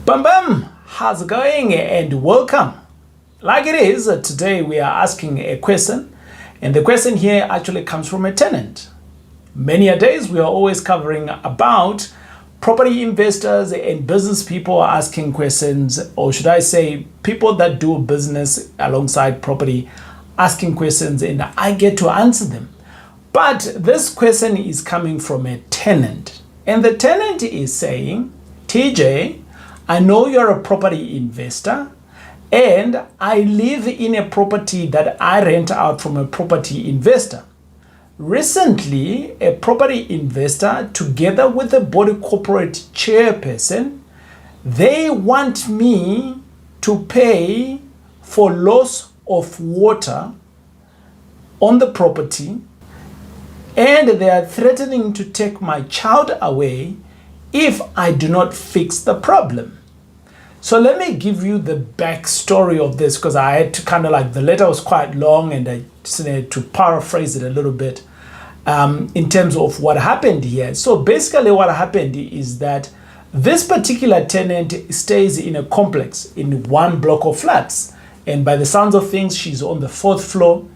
Bam bam, how's it going and welcome. Like it is, today we are asking a question, and the question here actually comes from a tenant. Many a days we are always covering about property investors and business people asking questions, or should I say people that do business alongside property asking questions, and I get to answer them. But this question is coming from a tenant, and the tenant is saying, TJ, I know you're a property investor and I live in a property that I rent out from a property investor. Recently, a property investor, together with the body corporate chairperson, they want me to pay for loss of water on the property, and they are threatening to take my child away if I do not fix the problem. So let me give you the backstory of this, because I had to the letter was quite long and I just had to paraphrase it a little bit in terms of what happened here. So basically what happened is that this particular tenant stays in a complex in one block of flats. And by the sounds of things, she's on the 4th floor.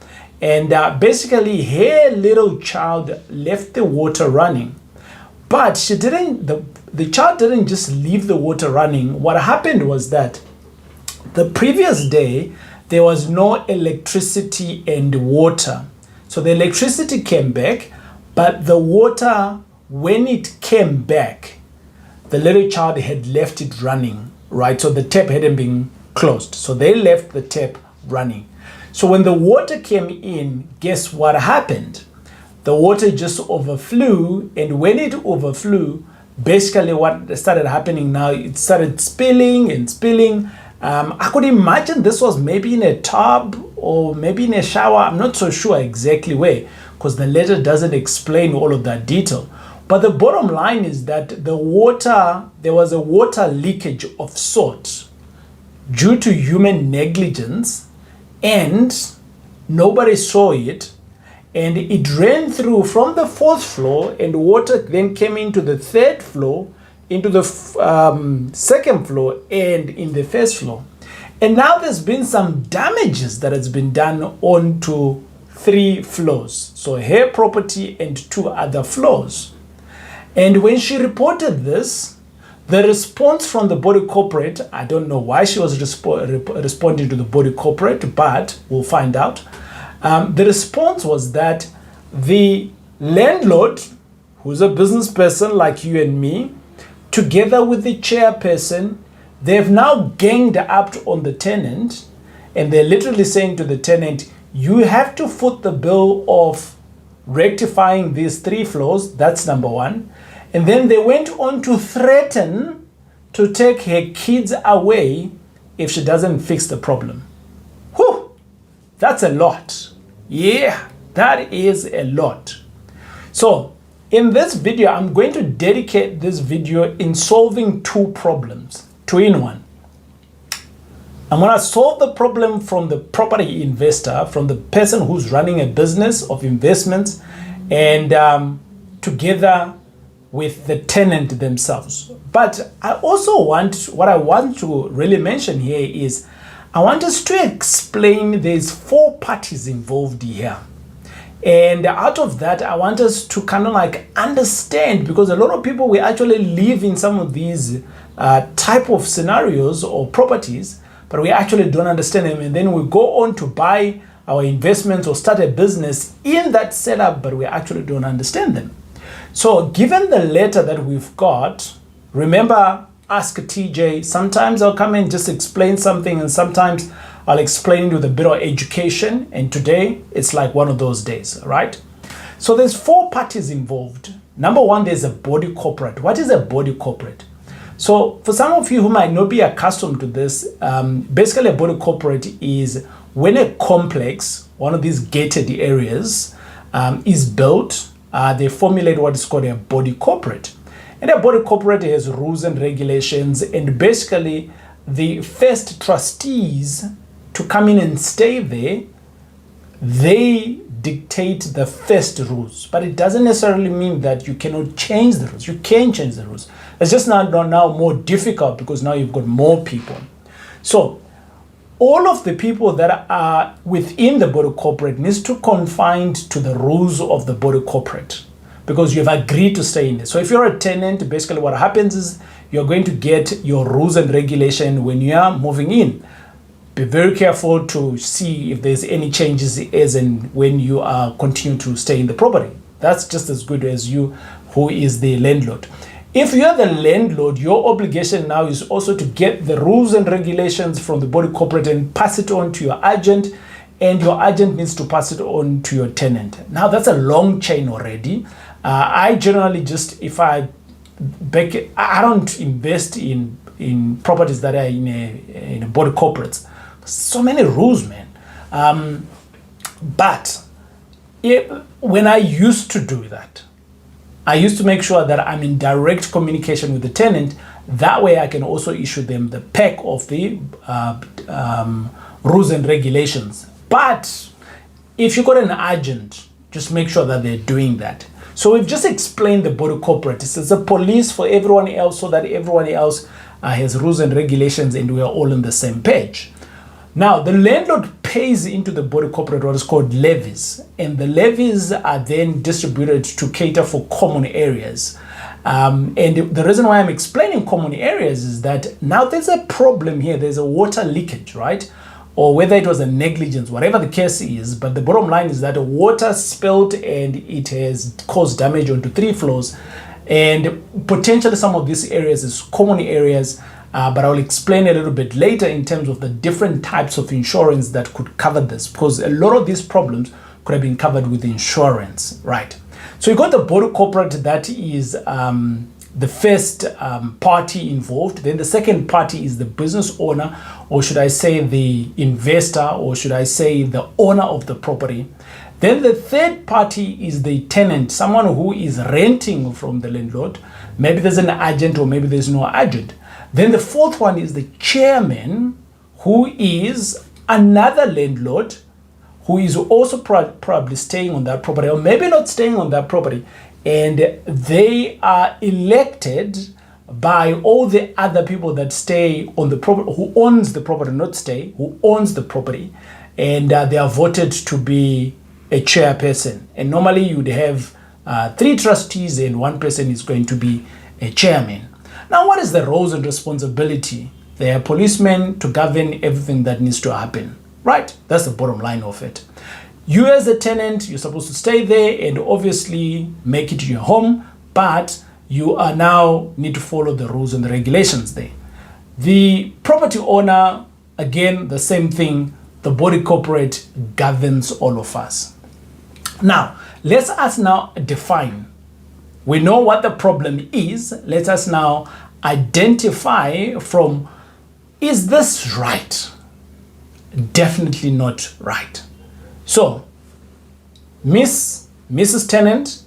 And basically her little child left the water running. But she didn't, the child didn't just leave the water running. What happened was that the previous day, there was no electricity and water. So the electricity came back, but the water, when it came back, the little child had left it running, right? So the tap hadn't been closed. So they left the tap running. So when the water came in, guess what happened? The water just overflew, and when it overflew, basically what started happening now, it started spilling and spilling. I could imagine this was maybe in a tub or maybe in a shower. I'm not so sure exactly where, because the letter doesn't explain all of that detail. But the bottom line is that the water, there was a water leakage of sorts due to human negligence, and nobody saw it. And it ran through from the 4th floor, and water then came into the 3rd floor, into the 2nd floor, and in the 1st floor. And now there's been some damages that has been done onto 3 floors. So her property and 2 other floors. And when she reported this, the response from the body corporate, I don't know why she was responding to the body corporate, but we'll find out. The response was that the landlord, who's a business person like you and me, together with the chairperson, they've now ganged up on the tenant, and they're literally saying to the tenant, you have to foot the bill of rectifying these 3 floors. That's number one. And then they went on to threaten to take her kids away if she doesn't fix the problem. Whew, that's a lot. Yeah, that is a lot. So in this video, I'm going to dedicate this video in solving 2 problems, 2 in 1. I'm going to solve the problem from the property investor, from the person who's running a business of investments, and together with the tenant themselves. But I also what I want to really mention here is I want us to explain there's 4 parties involved here. And out of that, I want us to understand, because a lot of people, we actually live in some of these type of scenarios or properties, but we actually don't understand them. And then we go on to buy our investments or start a business in that setup, but we actually don't understand them. So given the letter that we've got, remember, Ask TJ, sometimes I'll come and just explain something, and sometimes I'll explain it with a bit of education, and today it's like one of those days, right? So there's 4 parties involved. Number 1, there's a body corporate. What is a body corporate? So for some of you who might not be accustomed to this, basically a body corporate is when a complex, one of these gated areas, is built, they formulate what is called a body corporate. And a body corporate has rules and regulations, and basically the first trustees to come in and stay there, they dictate the first rules, but it doesn't necessarily mean that you cannot change the rules. You can change the rules. It's just now more difficult because now you've got more people. So all of the people that are within the body corporate needs to confine to the rules of the body corporate because you've agreed to stay in there. So if you're a tenant, basically what happens is you're going to get your rules and regulation when you are moving in. Be very careful to see if there's any changes as and when you are continue to stay in the property. That's just as good as you who is the landlord. If you're the landlord, your obligation now is also to get the rules and regulations from the body corporate and pass it on to your agent, and your agent needs to pass it on to your tenant. Now that's a long chain already. I generally just, if I don't invest in properties that are in a body corporates. So many rules, man. But when I used to do that, I used to make sure that I'm in direct communication with the tenant. That way I can also issue them the pack of the rules and regulations. But if you've got an agent, just make sure that they're doing that. So we've just explained the body corporate. It's a police for everyone else so that everyone else has rules and regulations and we are all on the same page. Now, the landlord pays into the body corporate what is called levies, and the levies are then distributed to cater for common areas. And the reason why I'm explaining common areas is that now there's a problem here. There's a water leakage, right? Or whether it was a negligence, whatever the case is, but the bottom line is that water spilled and it has caused damage onto 3 floors. And potentially some of these areas is common areas, but I will explain a little bit later in terms of the different types of insurance that could cover this, because a lot of these problems could have been covered with insurance, right? So you got the body corporate, that is the first party involved. Then the second party is the business owner, or should I say the investor, or should I say the owner of the property. Then the third party is the tenant, someone who is renting from the landlord. Maybe there's an agent or maybe there's no agent. Then the fourth one is the chairman, who is another landlord who is also probably staying on that property, or maybe not staying on that property, and they are elected by all the other people that stay on the property, who owns the property, not stay, who owns the property, and they are voted to be a chairperson. And normally you would have 3 trustees and 1 person is going to be a chairman. Now, what is the roles and responsibility? They are policemen to govern everything that needs to happen, right? That's the bottom line of it. You as a tenant, you're supposed to stay there and obviously make it your home, but you are now need to follow the rules and the regulations there. The property owner, again, the same thing. The body corporate governs all of us. Now, let us now define. We know what the problem is. Let us now identify from, is this right? Definitely not right. So, Mrs. Tenant,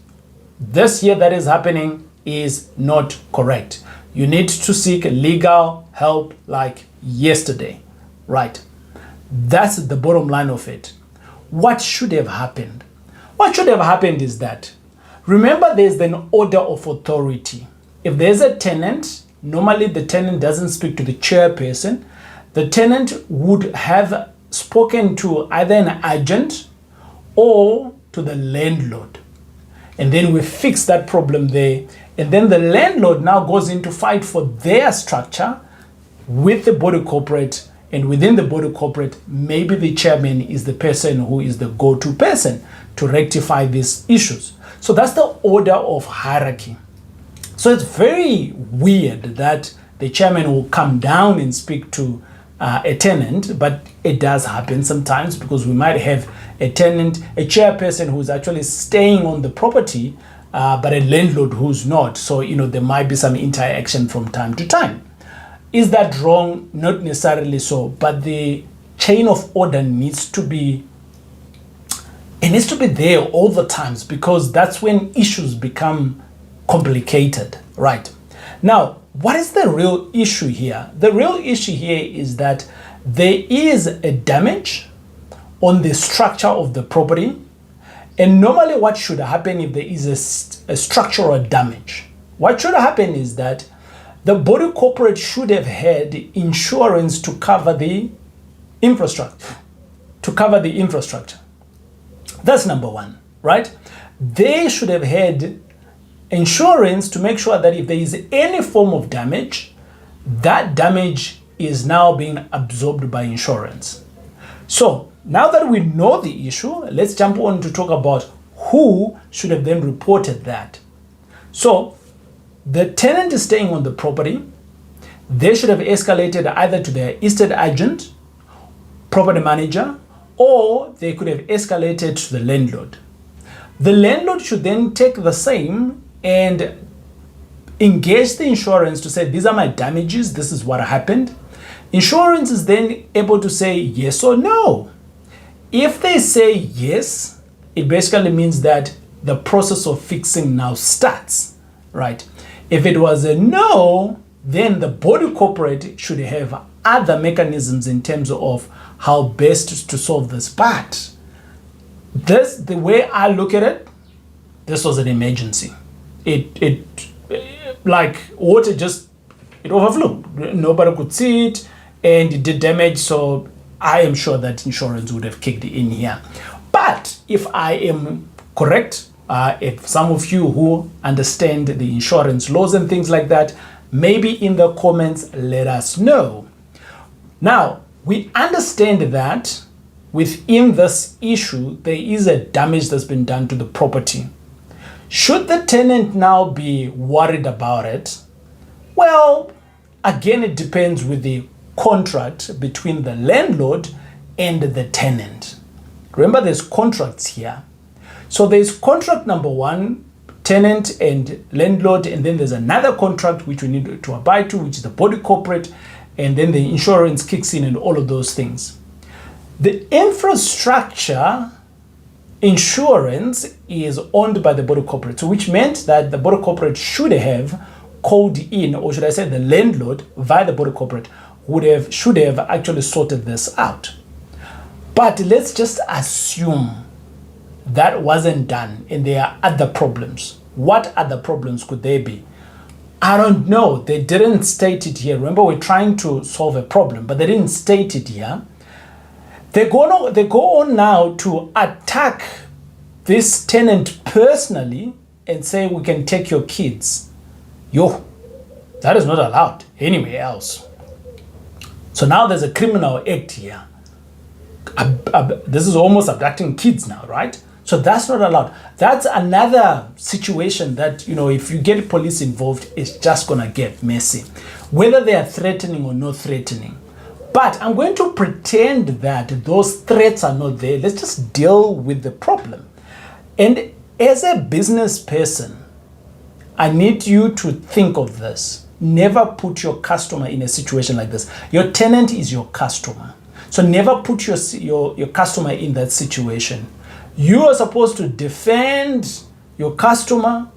this here that is happening is not correct. You need to seek legal help like yesterday, right? That's the bottom line of it. What should have happened? What should have happened is that, remember, there's an order of authority. If there's a tenant, normally the tenant doesn't speak to the chairperson. The tenant would have spoken to either an agent or to the landlord. And then we fix that problem there. And then the landlord now goes in to fight for their structure with the body corporate. And within the body corporate, maybe the chairman is the person who is the go-to person to rectify these issues. So that's the order of hierarchy. So it's very weird that the chairman will come down and speak to a tenant, but it does happen sometimes because we might have a tenant, a chairperson who's actually staying on the property, but a landlord who's not. So, there might be some interaction from time to time. Is that wrong? Not necessarily so, but the chain of order needs to be there all the times, because that's when issues become complicated, right? Now, what is the real issue here? The real issue here is that there is a damage on the structure of the property. And normally what should happen if there is a structural damage? What should happen is that the body corporate should have had insurance to cover the infrastructure. That's number one, right? They should have had insurance to make sure that if there is any form of damage, that damage is now being absorbed by insurance. So now that we know the issue, let's jump on to talk about who should have then reported that. So the tenant is staying on the property. They should have escalated either to their estate agent, property manager, or they could have escalated to the landlord. The landlord should then take the same and engage the insurance to say, these are my damages, this is what happened. Insurance is then able to say yes or no. If they say yes, it basically means that the process of fixing now starts, right? If it was a no, then the body corporate should have other mechanisms in terms of how best to solve this. But this, the way I look at it, this was an emergency. It like water just, it overflowed. Nobody could see it and it did damage. So I am sure that insurance would have kicked in here. But if I am correct, if some of you who understand the insurance laws and things like that, maybe in the comments, let us know. Now, we understand that within this issue, there is a damage that's been done to the property. Should the tenant now be worried about it? Well, again, it depends with the contract between the landlord and the tenant. Remember, there's contracts here. So there's contract number one, tenant and landlord, and then there's another contract which we need to abide to, which is the body corporate, and then the insurance kicks in and all of those things. The infrastructure insurance is owned by the body corporate, so which meant that the body corporate should have called in, or should I say the landlord via the body corporate should have actually sorted this out. But let's just assume that wasn't done and there are other problems. What other problems could there be? I don't know. They didn't state it here. Remember, we're trying to solve a problem, but they didn't state it here. They go on now to attack this tenant personally and say, we can take your kids. Yo, that is not allowed anywhere else. So now there's a criminal act here. This is almost abducting kids now, right? So that's not allowed. That's another situation that, if you get police involved, it's just going to get messy. Whether they are threatening or not threatening. But I'm going to pretend that those threats are not there. Let's just deal with the problem. And as a business person, I need you to think of this. Never put your customer in a situation like this. Your tenant is your customer. So never put your customer in that situation. You are supposed to defend your customer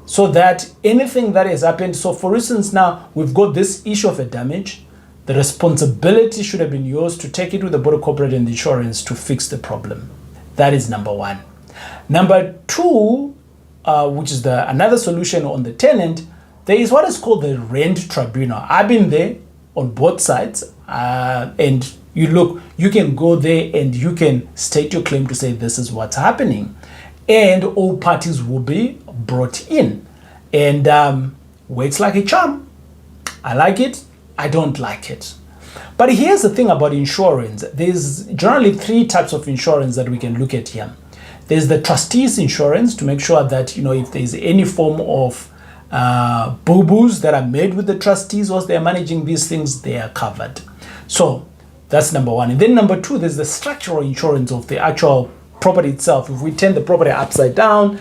so that anything that has happened. So for instance, now we've got this issue of a damage. The responsibility should have been yours to take it with the body corporate and insurance to fix the problem. That is number one. Number two, which is another solution on the tenant, there is what is called the rent tribunal. I've been there on both sides, and you can go there and you can state your claim to say this is what's happening, and all parties will be brought in, and works like a charm. I like it. I don't like it. But here's the thing about insurance. There's generally three types of insurance that we can look at here. There's the trustees insurance to make sure that, if there's any form of boo-boos that are made with the trustees whilst they're managing these things, they are covered. So that's number one. And then number two, there's the structural insurance of the actual property itself. If we turn the property upside down,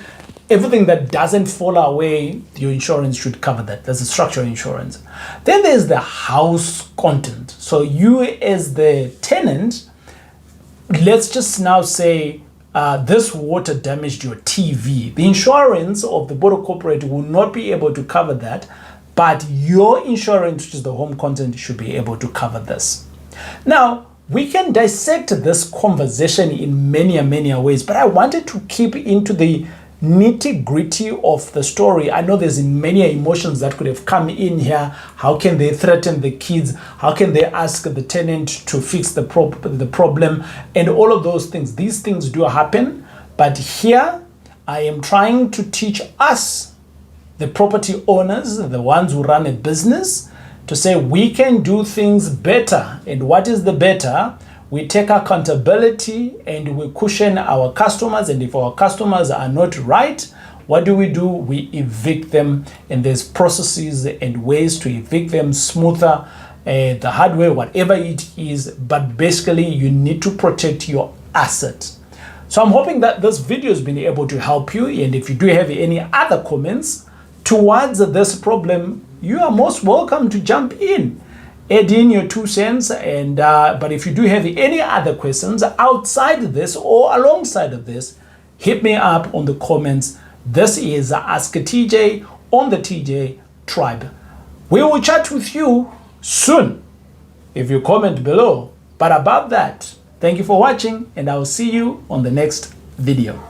everything that doesn't fall away, your insurance should cover that. That's the structural insurance. Then there's the house content. So you as the tenant, let's just now say this water damaged your TV. The insurance of the body corporate will not be able to cover that, but your insurance, which is the home content, should be able to cover this. Now, we can dissect this conversation in many ways, but I wanted to keep into the nitty-gritty of the story. I know there's many emotions that could have come in here. How can they threaten the kids? How can they ask the tenant to fix the problem? And all of those things. These things do happen, but here I am trying to teach us, the property owners, the ones who run a business, to say we can do things better. And what is the better? We take accountability and we cushion our customers. And if our customers are not right, what do? We evict them. And there's processes and ways to evict them smoother, the hard way, whatever it is. But basically, you need to protect your asset. So I'm hoping that this video has been able to help you. And if you do have any other comments towards this problem, you are most welcome to jump in, add in your 2 cents. And but if you do have any other questions outside this or alongside of this, hit me up on the comments. This is Ask TJ on the TJ Tribe. We will chat with you soon if you comment below. But above that, thank you for watching, and I will see you on the next video.